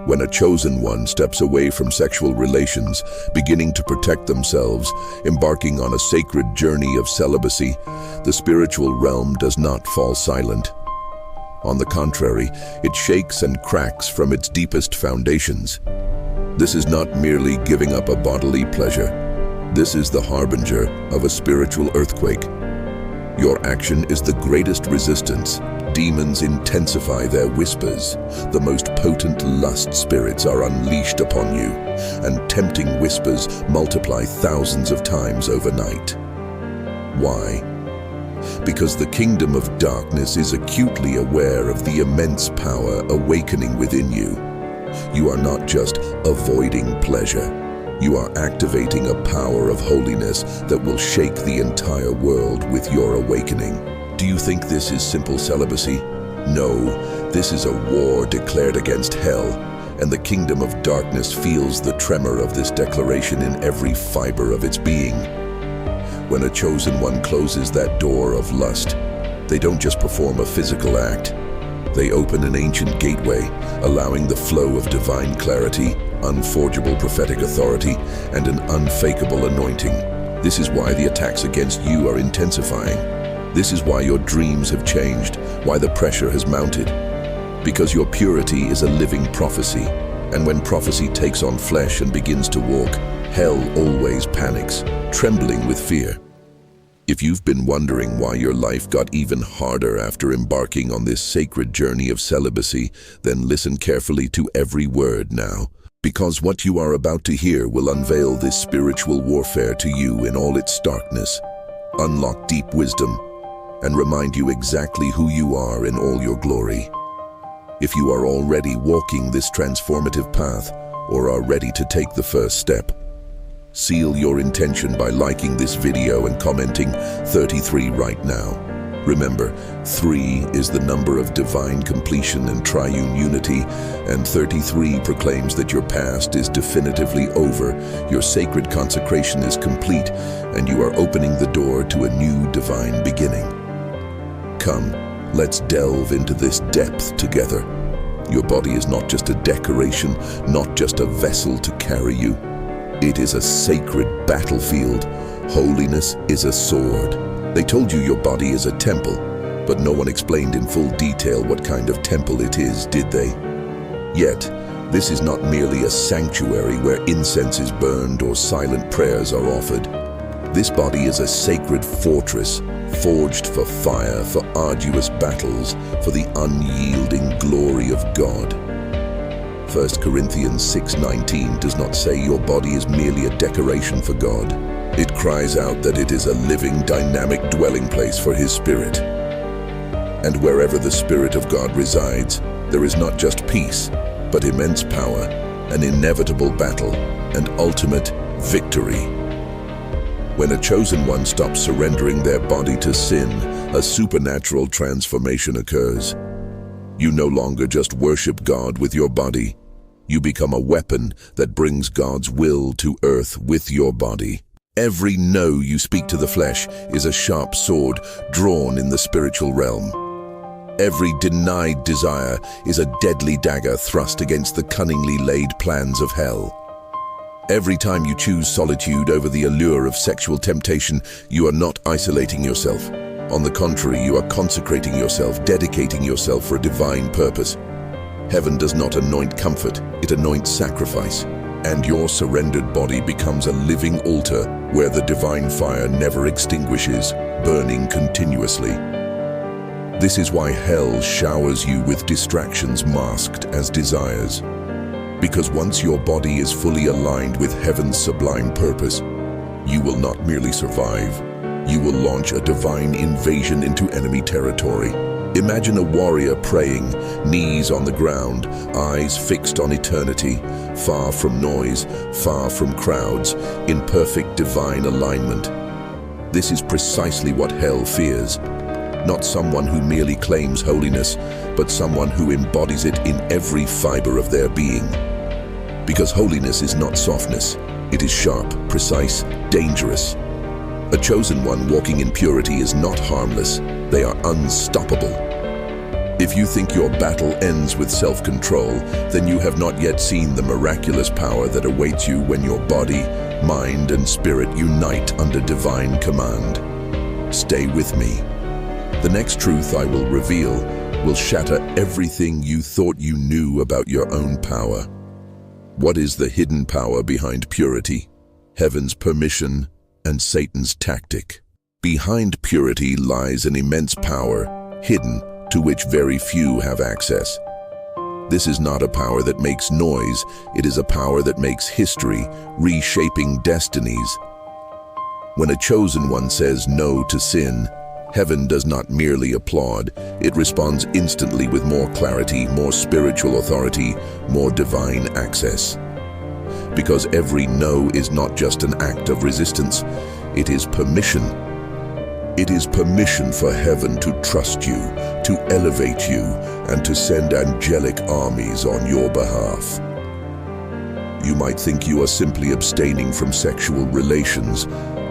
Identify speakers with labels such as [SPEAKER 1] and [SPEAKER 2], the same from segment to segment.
[SPEAKER 1] When a chosen one steps away from sexual relations, beginning to protect themselves, embarking on a sacred journey of celibacy, the spiritual realm does not fall silent. On the contrary, it shakes and cracks from its deepest foundations. This is not merely giving up a bodily pleasure. This is the harbinger of a spiritual earthquake. Your action is the greatest resistance. Demons intensify their whispers. The most potent lust spirits are unleashed upon you, and tempting whispers multiply thousands of times overnight. Why? Because the kingdom of darkness is acutely aware of the immense power awakening within you. You are not just avoiding pleasure. You are activating a power of holiness that will shake the entire world with your awakening. Do you think this is simple celibacy? No, this is a war declared against hell, and the kingdom of darkness feels the tremor of this declaration in every fiber of its being. When a chosen one closes that door of lust, they don't just perform a physical act. They open an ancient gateway, allowing the flow of divine clarity, unforgeable prophetic authority, and an unfakeable anointing. This is why the attacks against you are intensifying. This is why your dreams have changed, why the pressure has mounted. Because your purity is a living prophecy, and when prophecy takes on flesh and begins to walk, hell always panics, trembling with fear. If you've been wondering why your life got even harder after embarking on this sacred journey of celibacy, then listen carefully to every word now. Because what you are about to hear will unveil this spiritual warfare to you in all its starkness, unlock deep wisdom, and remind you exactly who you are in all your glory. If you are already walking this transformative path, or are ready to take the first step, seal your intention by liking this video and commenting 33 right now. Remember, 3 is the number of divine completion and triune unity, and 33 proclaims that your past is definitively over, your sacred consecration is complete, and you are opening the door to a new divine beginning. Come, let's delve into this depth together. Your body is not just a decoration, not just a vessel to carry you. It is a sacred battlefield. Holiness is a sword. They told you your body is a temple, but no one explained in full detail what kind of temple it is, did they? Yet, this is not merely a sanctuary where incense is burned or silent prayers are offered. This body is a sacred fortress, forged for fire, for arduous battles, for the unyielding glory of God. 1 Corinthians 6:19 does not say your body is merely a decoration for God. It cries out that it is a living, dynamic dwelling place for His Spirit. And wherever the Spirit of God resides, there is not just peace, but immense power, an inevitable battle, and ultimate victory. When a chosen one stops surrendering their body to sin, a supernatural transformation occurs. You no longer just worship God with your body. You become a weapon that brings God's will to earth with your body. Every no you speak to the flesh is a sharp sword drawn in the spiritual realm. Every denied desire is a deadly dagger thrust against the cunningly laid plans of hell. Every time you choose solitude over the allure of sexual temptation, you are not isolating yourself. On the contrary, you are consecrating yourself, dedicating yourself for a divine purpose. Heaven does not anoint comfort, it anoints sacrifice. And your surrendered body becomes a living altar where the divine fire never extinguishes, burning continuously. This is why hell showers you with distractions masked as desires. Because once your body is fully aligned with heaven's sublime purpose, you will not merely survive, you will launch a divine invasion into enemy territory. Imagine a warrior praying, knees on the ground, eyes fixed on eternity, far from noise, far from crowds, in perfect divine alignment. This is precisely what hell fears. Not someone who merely claims holiness, but someone who embodies it in every fiber of their being. Because holiness is not softness, it is sharp, precise, dangerous. A chosen one walking in purity is not harmless, they are unstoppable. If you think your battle ends with self-control, then you have not yet seen the miraculous power that awaits you when your body, mind, and spirit unite under divine command. Stay with me. The next truth I will reveal will shatter everything you thought you knew about your own power. What is the hidden power behind purity, heaven's permission, and Satan's tactic? Behind purity lies an immense power, hidden, to which very few have access. This is not a power that makes noise, it is a power that makes history, reshaping destinies. When a chosen one says no to sin, heaven does not merely applaud, it responds instantly with more clarity, more spiritual authority, more divine access. Because every no is not just an act of resistance, it is permission. It is permission for heaven to trust you, to elevate you, and to send angelic armies on your behalf. You might think you are simply abstaining from sexual relations,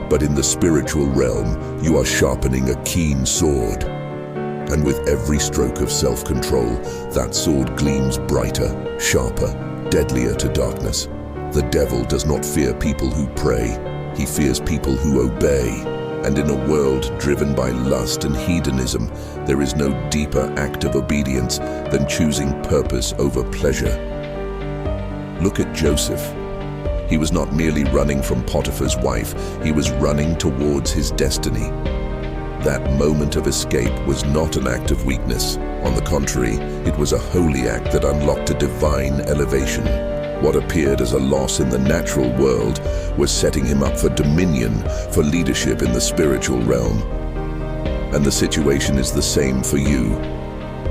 [SPEAKER 1] but in the spiritual realm, you are sharpening a keen sword. And with every stroke of self-control, that sword gleams brighter, sharper, deadlier to darkness. The devil does not fear people who pray, he fears people who obey. And in a world driven by lust and hedonism, there is no deeper act of obedience than choosing purpose over pleasure. Look at Joseph. He was not merely running from Potiphar's wife, he was running towards his destiny. That moment of escape was not an act of weakness. On the contrary, it was a holy act that unlocked a divine elevation. What appeared as a loss in the natural world was setting him up for dominion, for leadership in the spiritual realm. And the situation is the same for you.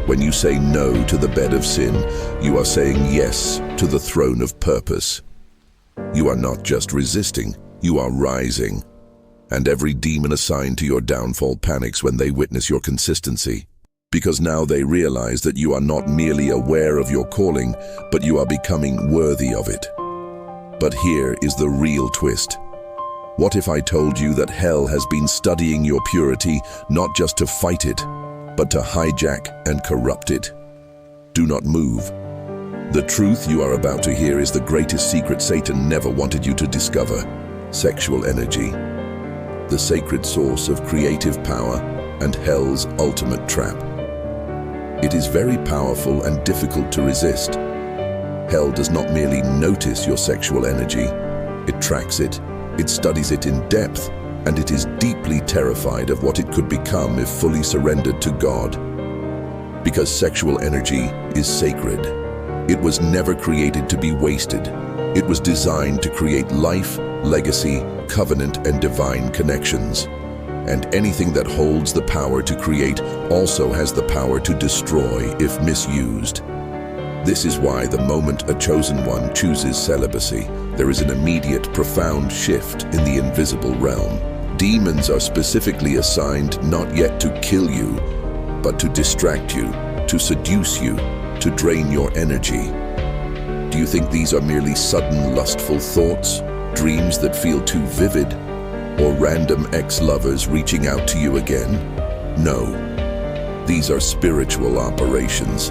[SPEAKER 1] When you say no to the bed of sin, you are saying yes to the throne of purpose. You are not just resisting, you are rising. And every demon assigned to your downfall panics when they witness your consistency. Because now they realize that you are not merely aware of your calling, but you are becoming worthy of it. But here is the real twist. What if I told you that hell has been studying your purity, not just to fight it, but to hijack and corrupt it? Do not move. The truth you are about to hear is the greatest secret Satan never wanted you to discover: sexual energy, the sacred source of creative power and hell's ultimate trap. It is very powerful and difficult to resist. Hell does not merely notice your sexual energy, it tracks it, it studies it in depth, and it is deeply terrified of what it could become if fully surrendered to God. Because sexual energy is sacred. It was never created to be wasted. It was designed to create life, legacy, covenant, and divine connections. And anything that holds the power to create also has the power to destroy if misused. This is why the moment a chosen one chooses celibacy, there is an immediate, profound shift in the invisible realm. Demons are specifically assigned not yet to kill you, but to distract you, to seduce you, to drain your energy. Do you think these are merely sudden lustful thoughts, dreams that feel too vivid, or random ex-lovers reaching out to you again? No. These are spiritual operations,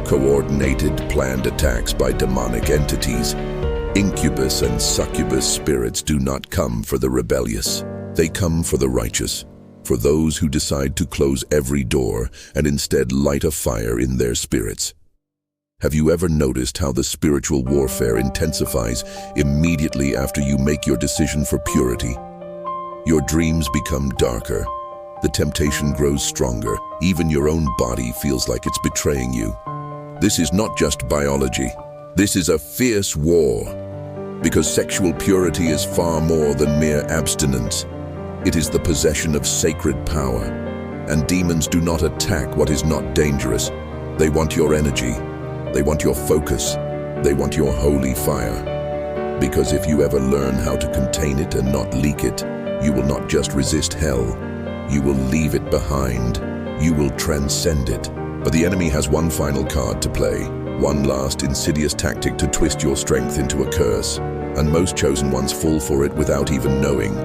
[SPEAKER 1] coordinated, planned attacks by demonic entities. Incubus and succubus spirits do not come for the rebellious. They come for the righteous, for those who decide to close every door and instead light a fire in their spirits. Have you ever noticed how the spiritual warfare intensifies immediately after you make your decision for purity? Your dreams become darker, the temptation grows stronger, even your own body feels like it's betraying you. This is not just biology, this is a fierce war. Because sexual purity is far more than mere abstinence. It is the possession of sacred power. And demons do not attack what is not dangerous. They want your energy, they want your focus, they want your holy fire. Because if you ever learn how to contain it and not leak it, you will not just resist hell, you will leave it behind, you will transcend it. But the enemy has one final card to play, one last insidious tactic to twist your strength into a curse, and most chosen ones fall for it without even knowing.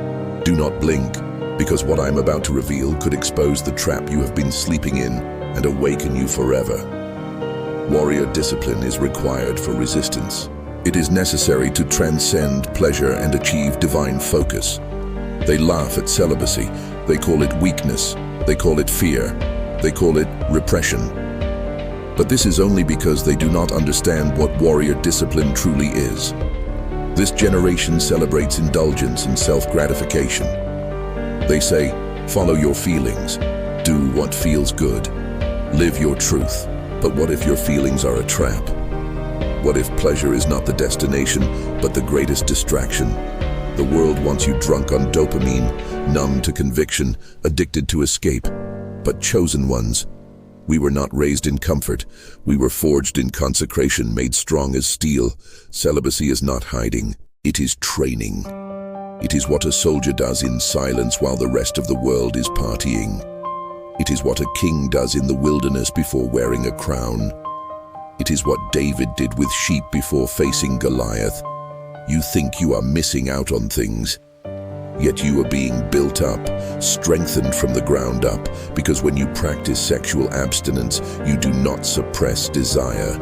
[SPEAKER 1] Do not blink, because what I'm about to reveal could expose the trap you have been sleeping in and awaken you forever. Warrior discipline is required for resistance. It is necessary to transcend pleasure and achieve divine focus. They laugh at celibacy. They call it weakness. They call it fear. They call it repression. But this is only because they do not understand what warrior discipline truly is. This generation celebrates indulgence and self-gratification. They say, follow your feelings, do what feels good, live your truth. But what if your feelings are a trap? What if pleasure is not the destination, but the greatest distraction? The world wants you drunk on dopamine, numb to conviction, addicted to escape. But chosen ones, we were not raised in comfort. We were forged in consecration, made strong as steel. Celibacy is not hiding, it is training. It is what a soldier does in silence while the rest of the world is partying. It is what a king does in the wilderness before wearing a crown. It is what David did with sheep before facing Goliath. You think you are missing out on things, yet you are being built up, strengthened from the ground up, because when you practice sexual abstinence, you do not suppress desire,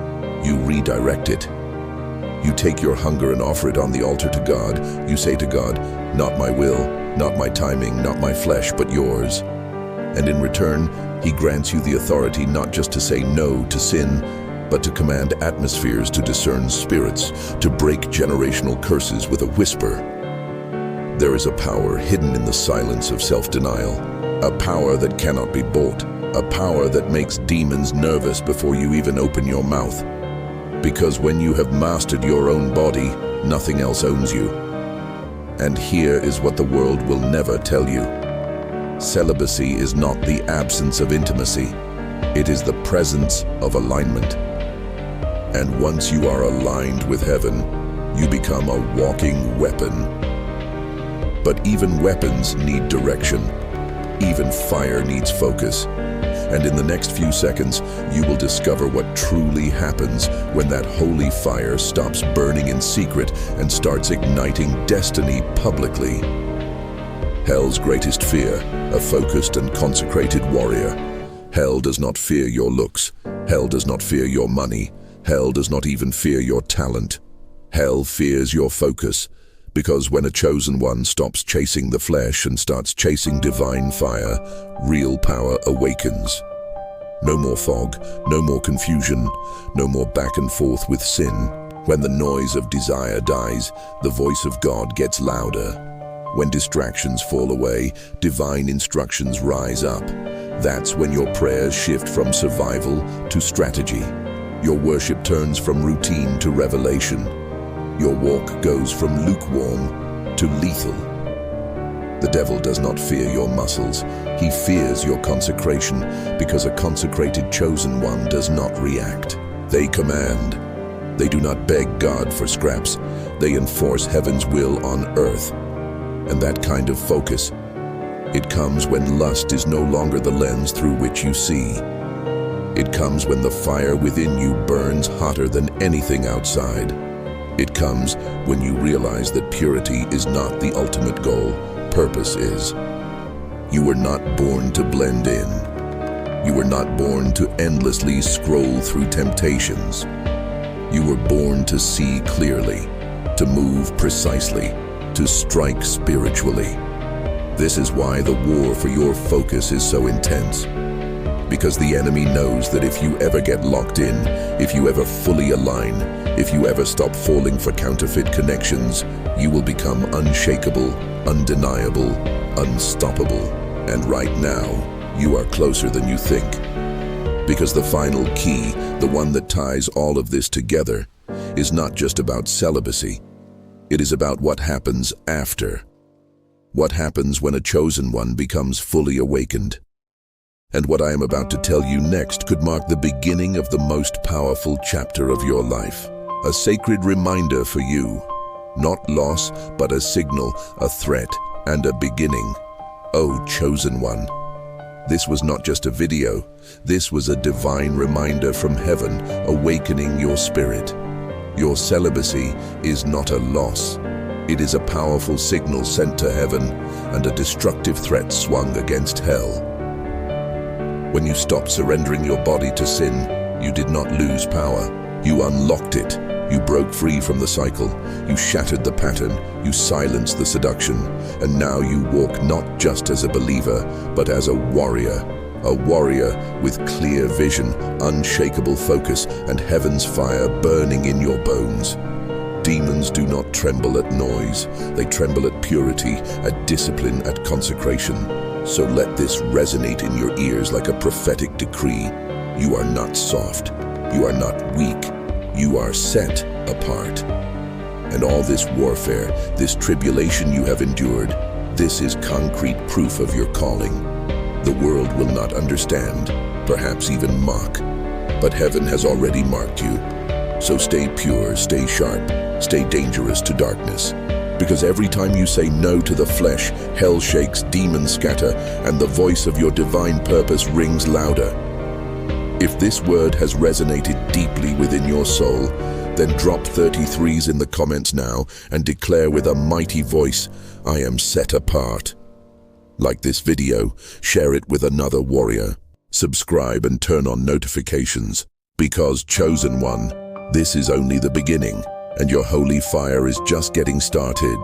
[SPEAKER 1] you redirect it. You take your hunger and offer it on the altar to God. You say to God, not my will, not my timing, not my flesh, but yours. And in return, He grants you the authority not just to say no to sin, but to command atmospheres to discern spirits, to break generational curses with a whisper. There is a power hidden in the silence of self-denial, a power that cannot be bought, a power that makes demons nervous before you even open your mouth. Because when you have mastered your own body, nothing else owns you. And here is what the world will never tell you. Celibacy is not the absence of intimacy. It is the presence of alignment. And once you are aligned with heaven, you become a walking weapon. But even weapons need direction. Even fire needs focus. And in the next few seconds, you will discover what truly happens when that holy fire stops burning in secret and starts igniting destiny publicly. Hell's greatest fear, a focused and consecrated warrior. Hell does not fear your looks. Hell does not fear your money. Hell does not even fear your talent. Hell fears your focus, because when a chosen one stops chasing the flesh and starts chasing divine fire, real power awakens. No more fog, no more confusion, no more back and forth with sin. When the noise of desire dies, the voice of God gets louder. When distractions fall away, divine instructions rise up. That's when your prayers shift from survival to strategy. Your worship turns from routine to revelation. Your walk goes from lukewarm to lethal. The devil does not fear your muscles. He fears your consecration, because a consecrated chosen one does not react. They command. They do not beg God for scraps. They enforce heaven's will on earth. And that kind of focus, it comes when lust is no longer the lens through which you see. It comes when the fire within you burns hotter than anything outside. It comes when you realize that purity is not the ultimate goal. Purpose is. You were not born to blend in. You were not born to endlessly scroll through temptations. You were born to see clearly, to move precisely, to strike spiritually. This is why the war for your focus is so intense. Because the enemy knows that if you ever get locked in, if you ever fully align, if you ever stop falling for counterfeit connections, you will become unshakable, undeniable, unstoppable. And right now, you are closer than you think. Because the final key, the one that ties all of this together, is not just about celibacy. It is about what happens after. What happens when a chosen one becomes fully awakened. And what I am about to tell you next could mark the beginning of the most powerful chapter of your life. A sacred reminder for you. Not loss, but a signal, a threat, and a beginning. Oh, chosen one. This was not just a video. This was a divine reminder from heaven, awakening your spirit. Your celibacy is not a loss. It is a powerful signal sent to heaven and a destructive threat swung against hell. When you stopped surrendering your body to sin, you did not lose power. You unlocked it. You broke free from the cycle. You shattered the pattern. You silenced the seduction. And now you walk not just as a believer, but as a warrior. A warrior with clear vision, unshakable focus, and heaven's fire burning in your bones. Demons do not tremble at noise. They tremble at purity, at discipline, at consecration. So let this resonate in your ears like a prophetic decree. You are not soft. You are not weak. You are set apart. And all this warfare, this tribulation you have endured, this is concrete proof of your calling. The world will not understand, perhaps even mock, but heaven has already marked you. So stay pure, stay sharp, stay dangerous to darkness. Because every time you say no to the flesh, hell shakes, demons scatter, and the voice of your divine purpose rings louder. If this word has resonated deeply within your soul, then drop 33s in the comments now and declare with a mighty voice, I am set apart. Like this video, share it with another warrior. Subscribe and turn on notifications. Because, chosen one, this is only the beginning, and your holy fire is just getting started.